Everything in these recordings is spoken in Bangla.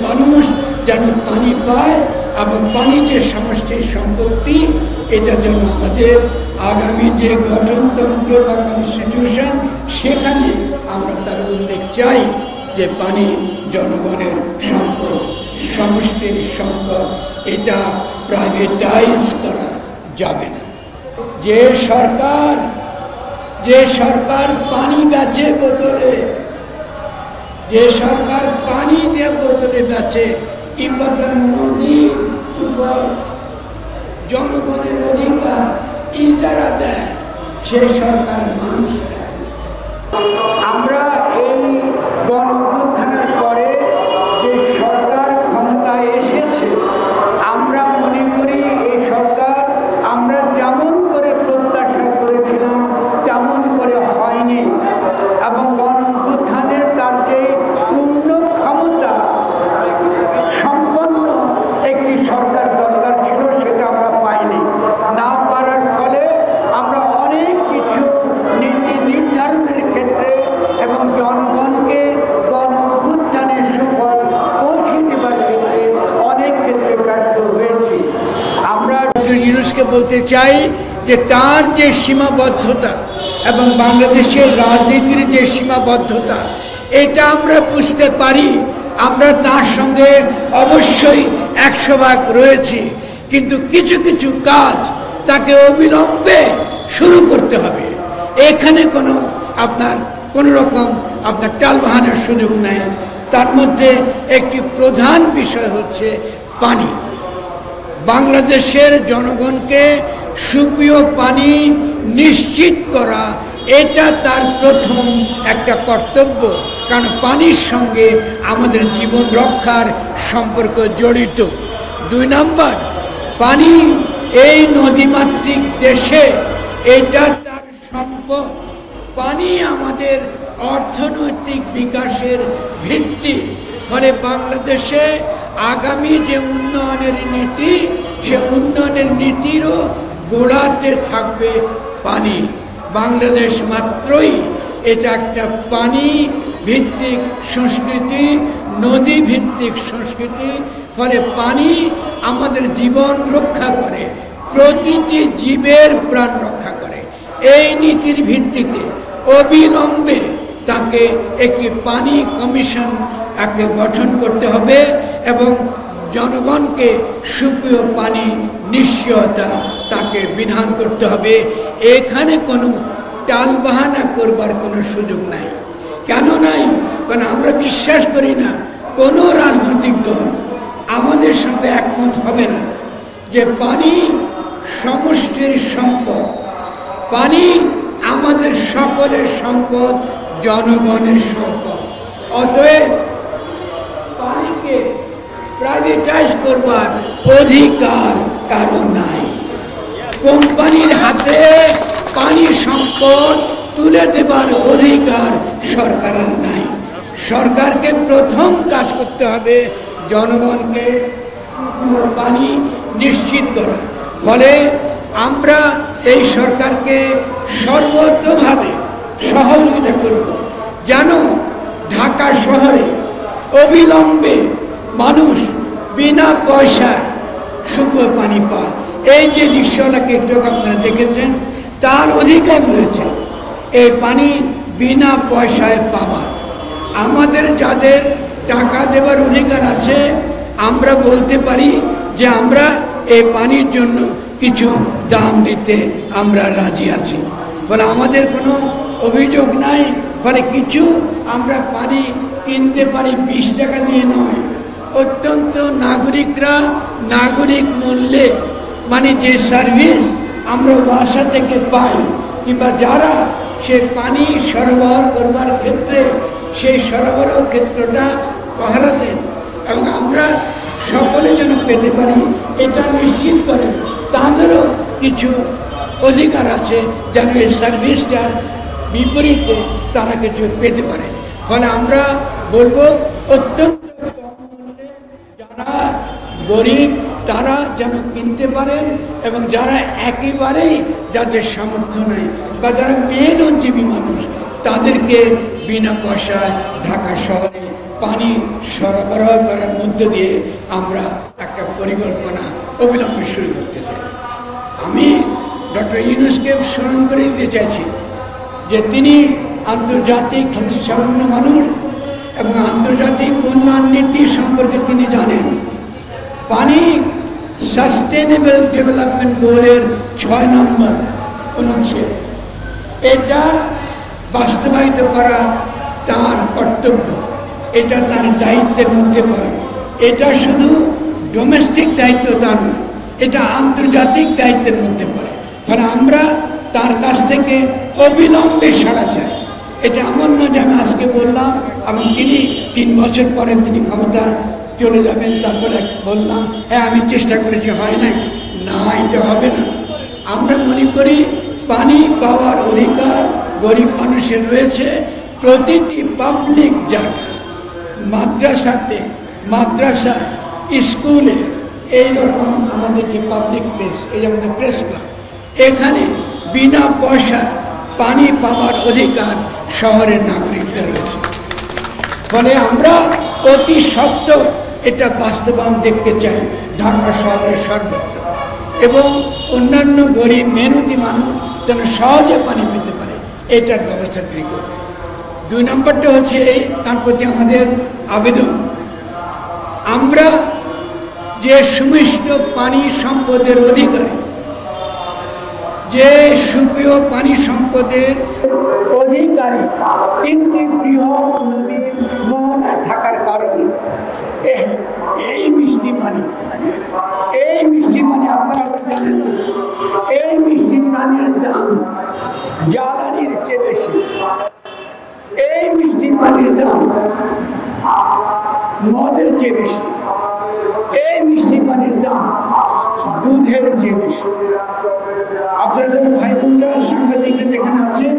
মানুষ যেন পানি পায় এবং পানি যে সমষ্টির সম্পত্তি, এটা যেন আমাদের আগামী যে গঠনতন্ত্র বা কনস্টিটিউশন, সেখানে আমরা তার উল্লেখ চাই যে পানি জনগণের সম্পদ, সমষ্টির সম্পদ, এটা প্রাইভেটাইজ করা যাবে না। যে সরকার পানি বেচে বোতলে, যে সরকার পানি দিয়ে বোতলে বেচে কিংবা তার নদীর উপর জনগণের অধিকার ইজারা দেয়, সে সরকার মানুষ বেচে। আমরা এই গণঅভ্যুত্থানের পরে যে সরকার ক্ষমতায় এসেছে, আমরা মনে করি এই সরকার আমরা যেমন করে প্রত্যাশা করেছিলাম তেমন করে হয়নি, এবং গণঅভ্যুত্থানের তার যে পূর্ণ ক্ষমতা সম্পন্ন একটি সরকার দরকার ছিল, সেটা আমরা পাইনি। না পারার ফলে আমরা অনেক কিছু নীতি নির্ধারণের ক্ষেত্রে এবং জনগণকে গণঅভ্যুত্থানের সুফল পৌঁছে দেবার ক্ষেত্রে অনেক ক্ষেত্রে ব্যর্থ হয়েছি। আমরা ইউনূসকে বলতে চাই যে তার যে সীমাবদ্ধতা এবং বাংলাদেশের রাজনীতির যে সীমাবদ্ধতা, এটা আমরা বুঝতে পারি। আমরা তার সঙ্গে অবশ্যই 100% রয়েছি, কিন্তু কিছু কিছু কাজ তাকে অবিলম্বে শুরু করতে হবে। এখানে কোনো রকম আপনার টালবাহানার সুযোগ নেই। তার মধ্যে একটি প্রধান বিষয় হচ্ছে পানি। বাংলাদেশের জনগণকে সুপেয় পানি নিশ্চিত করা, এটা তার প্রথম একটা কর্তব্য, কারণ পানির সঙ্গে আমাদের জীবন রক্ষার সম্পর্ক জড়িত। 2 নম্বর, পানি এই নদীমাতৃক দেশে এটা তার সম্পদ। পানি আমাদের অর্থনৈতিক বিকাশের ভিত্তি। ফলে বাংলাদেশে আগামী যে উন্নয়নের নীতি, সে উন্নয়নের নীতিরও গোড়াতে থাকবে পানি। বাংলাদেশ মাত্রই এটা একটা পানি ভিত্তিক সংস্কৃতি, নদী ভিত্তিক সংস্কৃতি। ফলে পানি আমাদের জীবন রক্ষা করে, প্রতিটি জীবের প্রাণ রক্ষা করে। এই নীতির ভিত্তিতে অবিলম্বে তাকে একটি পানি কমিশন গঠন করতে হবে এবং জনগণকে সুপেয় পানি নিশ্চয়তা তাকে বিধান করতে হবে। এখানে কোনো টালবাহানা করবার কোনো সুযোগ নাই। কেন নাই? কারণ আমরা বিশ্বাস করি না কোনো রাজনৈতিক দল আমাদের সঙ্গে একমত হবে না যে পানি সমষ্টির সম্পদ, পানি আমাদের সকলের সম্পদ, জনগণের সম্পদ। অতএব পানিকে প্রাইভেটাইজ করবার অধিকার কারো নাই। কোম্পানির হাতে পানি সম্পদ তুলে দেবার অধিকার সরকারের নাই। সরকারকে প্রথম কাজ করতে হবে জনগণকে পানি নিশ্চিত করা। ফলে আমরা এই সরকারকে সর্বতোভাবে সহযোগিতা করব যেন ঢাকা শহরে অবিলম্বে মানুষ বিনা পয়সায় সুপেয় পানি পায়। এই যে রিক্সাওয়ালাকে একটু আপনারা দেখেছেন, তার অধিকার রয়েছে এই পানি বিনা পয়সায় পাবার। আমাদের যাদের টাকা দেওয়ার অধিকার আছে, আমরা বলতে পারি যে আমরা এই পানির জন্য কিছু দাম দিতে আমরা রাজি আছি। ফলে আমাদের কোনো অভিযোগ নাই। ফলে কিছু আমরা পানি কিনতে পারি 20 টাকা দিয়ে নয়, অত্যন্ত নাগরিকরা নাগরিক মূল্যে, মানে যে সার্ভিস আমরা ওয়াসা থেকে পাই কিংবা যারা সে পানি সরবরাহ করবার ক্ষেত্রে সেই সরবরাহ ক্ষেত্রটা পাহারা দেন এবং আমরা সকলে যেন পেতে পারি, এটা নিশ্চিত করেন তাদেরও কিছু অধিকার আছে যেন এই সার্ভিসটার বিপরীতে তারা কিছু পেতে পারে। ফলে আমরা বলবো অত্যন্ত কম মূল্যে যারা গরিব তারা যেন কিনতে পারেন এবং যারা একেবারেই যাদের সামর্থ্য নাই বা যারা মেহনতজীবী মানুষ তাদেরকে বিনা পয়সায় ঢাকা শহরে পানি সরবরাহ করার মধ্য দিয়ে আমরা একটা পরিকল্পনা অবিলম্বে শুরু করতে চাই। আমি ডক্টর ইউনূসকে স্মরণ করে দিতে চাইছি যে তিনি আন্তর্জাতিক খ্যাতিসম্পন্ন মানুষ এবং আন্তর্জাতিক উন্নয়ন নীতি সম্পর্কে তিনি জানেন। পানি সাস্টেনেবল ডেভেলপমেন্ট গোলের 6 নম্বর অনুচ্ছেদ, এটা বাস্তবায়িত করা তার কর্তব্য, এটা তার দায়িত্বের মধ্যে পড়ে। এটা শুধু ডোমেস্টিক দায়িত্ব তা নয়, এটা আন্তর্জাতিক দায়িত্বের মধ্যে পড়ে। ফলে আমরা তার কাছ থেকে অবিলম্বে সাড়া চাই। এটা এমন নয় যে আমি আজকে বললাম এবং তিনি 3 বছর পরে তিনি ক্ষমতা চলে যাবেন, তারপরে বললাম হ্যাঁ আমি চেষ্টা করেছি, হয় নাই। না, এটা হবে না। আমরা মনে করি পানি পাওয়ার অধিকার গরিব মানুষের রয়েছে। প্রতিটি পাবলিক জায়গায়, মাদ্রাসাতে, মাদ্রাসায়, স্কুলে, এইরকম আমাদের যে পাবলিক প্লেস, এই আমাদের প্রেস ক্লাব, এখানে বিনা পয়সা পানি পাওয়ার অধিকার শহরের নাগরিকদের রয়েছে। ফলে আমরা অতি সত্বর এটা বাস্তবায়ন দেখতে চাই ঢাকা শহরের সর্বত্র, এবং অন্যান্য গরিব মেহনতি মানুষ যেন সহজে পানি পেতে পারে এটার ব্যবস্থা তৈরি করবে। 2 নম্বরটা হচ্ছে তার প্রতি আমাদের আবেদন, আমরা যে সুমিষ্ট পানি সম্পদের অধিকারী, যে সুপ্রিয় পানি সম্পদের অধিকারী 3টি বৃহৎ নদীর মোহনা থাকার কারণে এই মিষ্টি পানি আপনারা জানেন, এই মিষ্টি পানির দাম জ্বালানির চেয়ে বেশি, এই মিষ্টি পানির দাম মদের চেয়ে বেশি, এই মিষ্টি পানির দাম দুধের চেয়ে বেশি। আপনাদের ভাই বোনরা, সাংবাদিকরা যেখানে আছেন,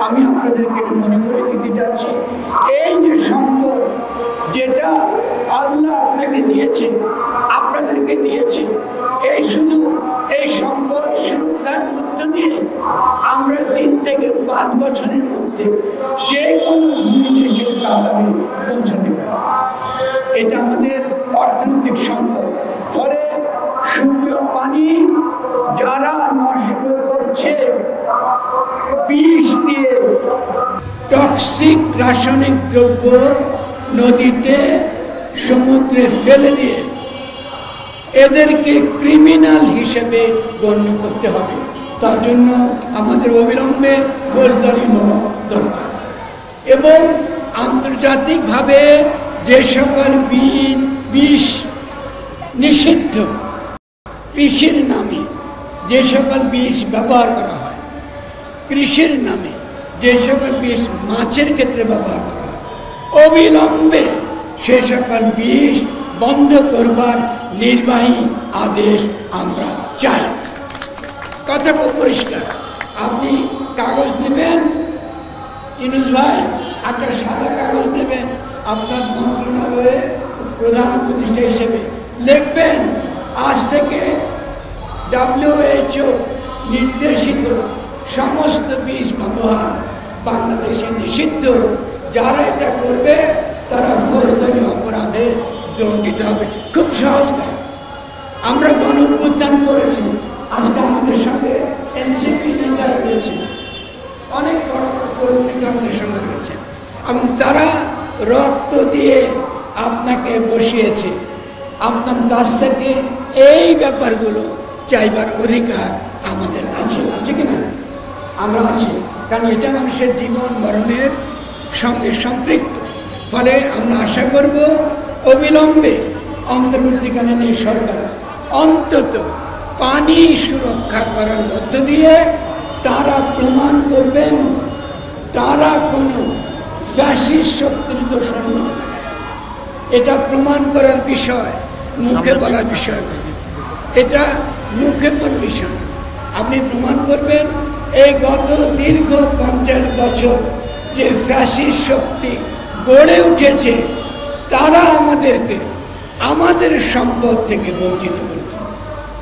আমি আপনাদেরকে একটু মনে করে দিতে যাচ্ছি, এই যে সম্পদ যেটা আল্লাহ আপনাকে দিয়েছে, আপনাদেরকে দিয়েছে, এই সম্পদ সুরক্ষার মধ্য দিয়ে আমরা 3 থেকে 5 বছরের মধ্যে যে কোনো ধনী দেশের কাতারে পৌঁছাতে পারি। এটা আমাদের অর্থনৈতিক সম্পদ। ফলে সুপ্রিয় পানি যারা নষ্ট করছে বিষ দিয়ে, টক্সিক রাসায়নিক দ্রব্য নদীতে, সমুদ্রে ফেলে দিয়ে, এদেরকে ক্রিমিনাল হিসেবে গণ্য করতে হবে। তার জন্য আমাদের অবিলম্বে ফৌজদারি ল দরকার, এবং আন্তর্জাতিকভাবে যে সকল বিষ নিষিদ্ধ, কৃষির নামে যে সকল বিষ ব্যবহার করা হয়, কৃষির নামে যে সকল বিষ মাছের ক্ষেত্রে ব্যবহার করা হয়, অবিলম্বে সে সকল বিষ বন্ধ করবার নির্বাহী আদেশ আমরা চাই। কথা খুব পরিষ্কার। আপনি কাগজ নেবেন, ইউনূস ভাই একটা সাদা কাগজ নেবেন, আপনার মন্ত্রণালয়ের প্রধান উপদেষ্টা হিসেবে লিখবেন, আজ থেকে WHO নির্দেশিত সমস্ত বিষ ব্যবহার বাংলাদেশে নিষিদ্ধ। যারা এটা করবে তারা ফৌজদারি অপরাধে দণ্ডিত হবে। খুব সহজ কাজ। আমরা গণ অভ্যুত্থান করেছি, আজকে আমাদের সঙ্গে এনসিপি নেতারা রয়েছে, অনেক বড় বড় তরুণ নেতা আমাদের সঙ্গে রয়েছে, এবং তারা রক্ত দিয়ে আপনাকে বসিয়েছে। আপনার কাছ থেকে এই ব্যাপারগুলো চাইবার অধিকার আমাদের আছে, আছে কিনা? আমরা আছি, কারণ এটা মানুষের জীবন মরণের সঙ্গে সম্পৃক্ত। ফলে আমরা আশা করব অবিলম্বে অন্তর্বর্তীকালীন এই সরকার অন্তত পানি সুরক্ষা করার মধ্য দিয়ে তারা প্রমাণ করবেন তারা কোনো ফ্যাসিস্ট শক্তির দোষর নয়। এটা প্রমাণ করার বিষয়, মুখে বলার বিষয় নয়, এটা মুখে বলার বিষয়। আপনি প্রমাণ করবেন এই গত দীর্ঘ 50 বছর যে ফ্যাসিস্ট শক্তি গড়ে উঠেছে, তারা আমাদেরকে আমাদের সম্পদ থেকে বঞ্চিত করেছে,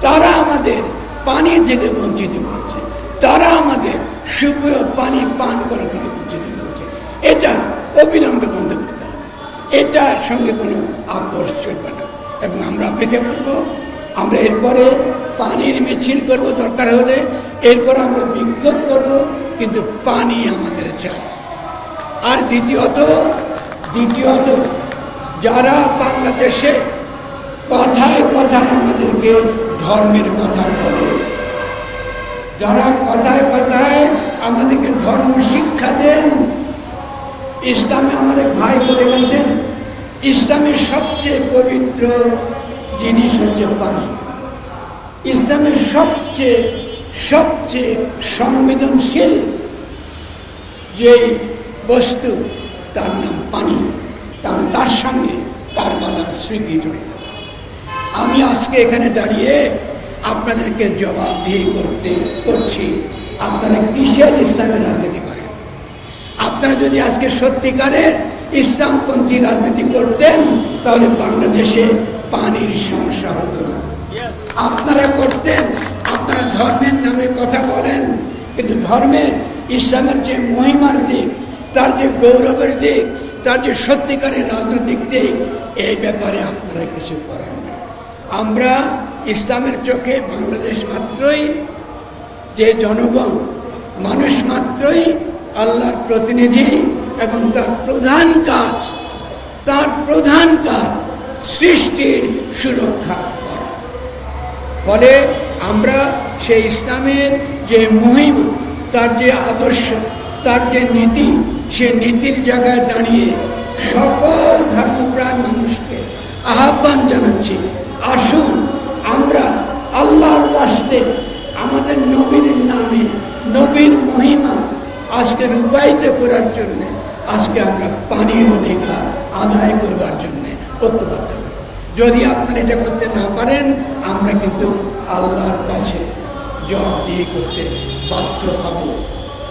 তারা আমাদের পানি থেকে বঞ্চিত করেছে, তারা আমাদের শুকনো পানি পান করা থেকে বঞ্চিত করেছে। এটা অবিলম্বে বন্ধ করতে হবে। এটার সঙ্গে কোনো আপোষ চলবে না। এবং আমরা অপেক্ষা করব, আমরা এরপরে পানির মিছিল করব দরকার হলে, এরপর আমরা বিক্ষোভ করব, কিন্তু পানি আমাদের চাই। আর দ্বিতীয়ত যারা বাংলাদেশে কথায় কথায় আমাদেরকে ধর্মের কথা বলে, যারা কথায় কথায় আমাদেরকে ধর্ম শিক্ষা দেন, ইসলামে আমাদের ভাই বলে গেছেন ইসলামের সবচেয়ে পবিত্র জিনিস হচ্ছে পানি। ইসলামের সবচেয়ে সংবেদনশীল যে বস্তু তার নাম পানি, কারণ তার সঙ্গে তার বাধার স্মৃতি জড়িত। আমি আজকে এখানে দাঁড়িয়ে আপনাদেরকে জবাবদিহি করছি, আপনারা কিসের ইসলামের রাজনীতি করেন? আপনারা যদি আজকে সত্যিকারের ইসলামপন্থী রাজনীতি করতেন তাহলে বাংলাদেশে পানির সমস্যা হতো না। আপনারা করতেন, আপনারা ধর্মের নামে কথা বলেন, কিন্তু ধর্মের ইসলামের যে মহিমার দিক, তার যে গৌরবের দিক, তার যে সত্যিকারের রাজনৈতিক দিক, এই ব্যাপারে আপনারা কিছু করেন না। আমরা ইসলামের চোখে বাংলাদেশ মাত্রই যে জনগণ, মানুষ মাত্রই আল্লাহর প্রতিনিধি, এবং তার প্রধান কাজ সৃষ্টির সুরক্ষা করা। ফলে আমরা সেই ইসলামের যে মহিমা, তার যে আদর্শ, তার যে নীতি, সে নীতির জায়গায় দাঁড়িয়ে সকল ধর্মপ্রাণ মানুষকে আহ্বান জানাচ্ছি, আসুন আমরা আল্লাহর ওয়াস্তে আমাদের নবীর নামে, নবীর মহিমা আজকে রূপায়িত করার জন্যে, আজকে আমরা পানির অধিকার আদায় করবার জন্যে ঐক্যবদ্ধ হই। যদি আপনারা এটা করতে না পারেন, আমরা কিন্তু আল্লাহর কাছে জবাবদিহি করতে বাধ্য হব।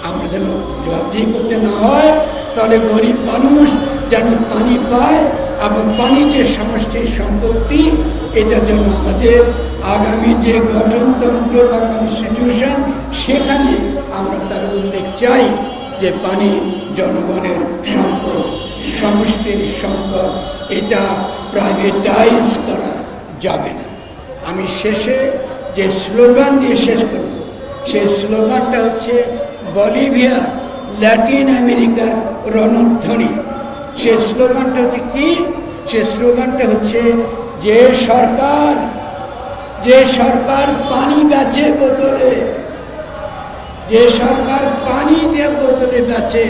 আমরা যেন জবাবদিহি করতে না হয়, তাহলে গরিব মানুষ যেন পানি পায়, এবং পানি যে সমষ্টির সম্পত্তি, এটা যেন আমাদের আগামী যে গঠনতন্ত্র বা কনস্টিটিউশন, সেখানে আমরা তার উল্লেখ চাই যে পানি জনগণের সম্পদ, সমষ্টির সম্পদ, এটা প্রাইভেটাইজ করা যাবে না। আমি শেষে যে স্লোগান দিয়ে শেষ করব, সেই স্লোগানটা হচ্ছে বলিভিয়া ল্যাটিন আমেরিকার রণধ্বনি। সে স্লোগানটা হচ্ছে কি? সে স্লোগানটা হচ্ছে যে সরকার পানি বেচে বোতলে, যে সরকার পানি দিয়ে বোতলে বেচে,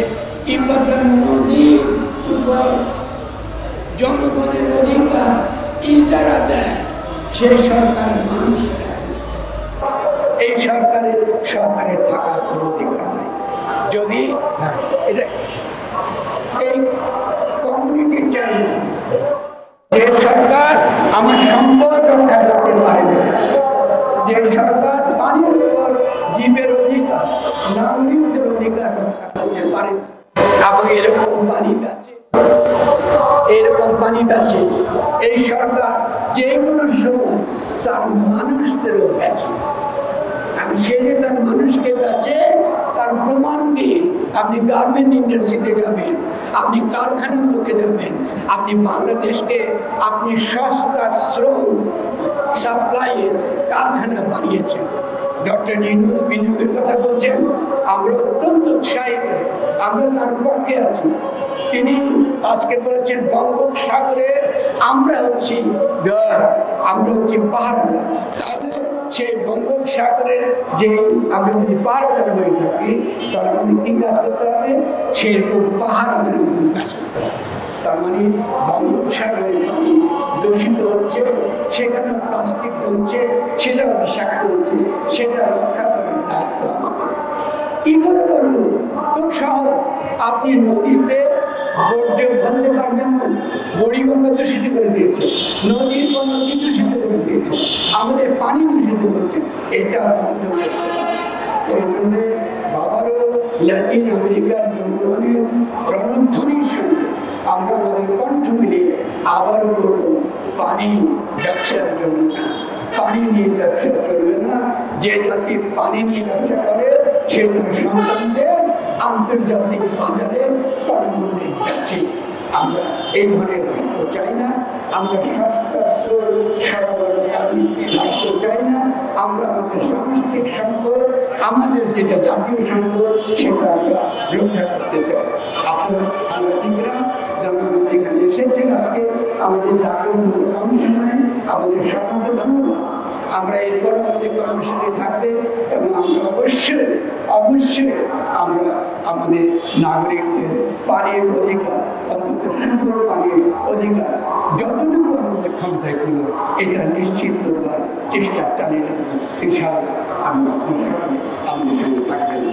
কিংবা তার নদীর উপর জনগণের অধিকার ইজারা দেয়, সে সরকার মানুষ বেচে। এই সরকারের থাকার কোনো অধিকার নাই। যদি না এটা এই কমিউনিটি চাই, যে সরকার আমার সম্পদ রক্ষা করতে পারে না, যে সরকার পানির উপর জীবের অধিকার, নাগরিকদের অধিকার রক্ষা করতে পারে, এবং এরকম পানি বেচে, এই সরকার যে কোনো সময় তার মানুষদেরও বেচে। আমি সে যে তার মানুষকে বেচে, তার প্রমাণ দিয়ে আপনি গার্মেন্ট ইন্ডাস্ট্রিতে যাবেন, আপনি কারখানাগুলোতে যাবেন, আপনি বাংলাদেশকে আপনি সস্তা শ্রম সাপ্লাইয়ের কারখানা বানিয়েছেন। ডক্টর বিনিয়োগের কথা বলছেন, আমরা অত্যন্ত উৎসাহিত, আমরা তার পক্ষে আছি। তিনি আজকে বলেছেন বঙ্গোপসাগরের আমরা হচ্ছি পাহারাদার। তাহলে সেই বঙ্গোপসাগরের যে আমরা যদি পাহারাদার হয়ে থাকি, তাহলে আমাদের কি কাজ করতে হবে? সেরকম পাহারাদার মতন কাজ করতে হবে। তার মানে বঙ্গোপসাগরের পানি দূষিত হচ্ছে, সেখানে প্লাস্টিক ঢুকছে, সেটাও বিষাক্ত হচ্ছে, সেটা রক্ষা করার দায়িত্ব আমাদের। কি করে করবো? খুব সহজ। আপনি নদীতে বর্জ্য ফেলতে পারবেন না, বুড়িগঙ্গা দূষিত করে দিয়েছে, নদী দূষিত করে দিয়েছে, আমাদের পানি দূষিত করছে, এটা বন্ধ করতে হবে। সেই জন্য বাবারও ল্যাটিন আমেরিকার জনগণের রণধ্বনির সঙ্গে আমরা আমাদের কণ্ঠ মিলিয়ে আবারও বলবো, পানি ব্যবসার জন্য না, পানি নিয়ে ব্যবসা চলবে না। যে জাতি পানি নিয়ে ব্যবসা করে, সে তার সন্তানদের আন্তর্জাতিক বাজারে কর্মমূল্যে বেচে। আমরা এই ধরনের রাষ্ট্র চাই না। আমরা সশস্ত্র সরবরাহকারী রাষ্ট্র চাই না। আমরা আমাদের সামষ্টিক সম্পদ, আমাদের যেটা জাতীয় সম্পদ, সেটা আমরা রক্ষা করতে চাই। আপনারা সাংবাদিকরা যারা আমাদের এখানে এসেছেন আজকে, আমাদের জাতীয় কমিশনে আমাদের সকলকে ধন্যবাদ। আমরা এরপর আমাদের কর্মসূচি থাকবে এবং আমরা অবশ্যই আমরা আমাদের নাগরিকদের পানির অধিকার, অন্তত সুন্দর পানির অধিকার যতটুকু আমাদের ক্ষমতায় করবো এটা নিশ্চিত করবার চেষ্টা চালিয়ে যাবো। ইনশাআল্লাহ আমরা আমাদের সঙ্গে থাকবেন।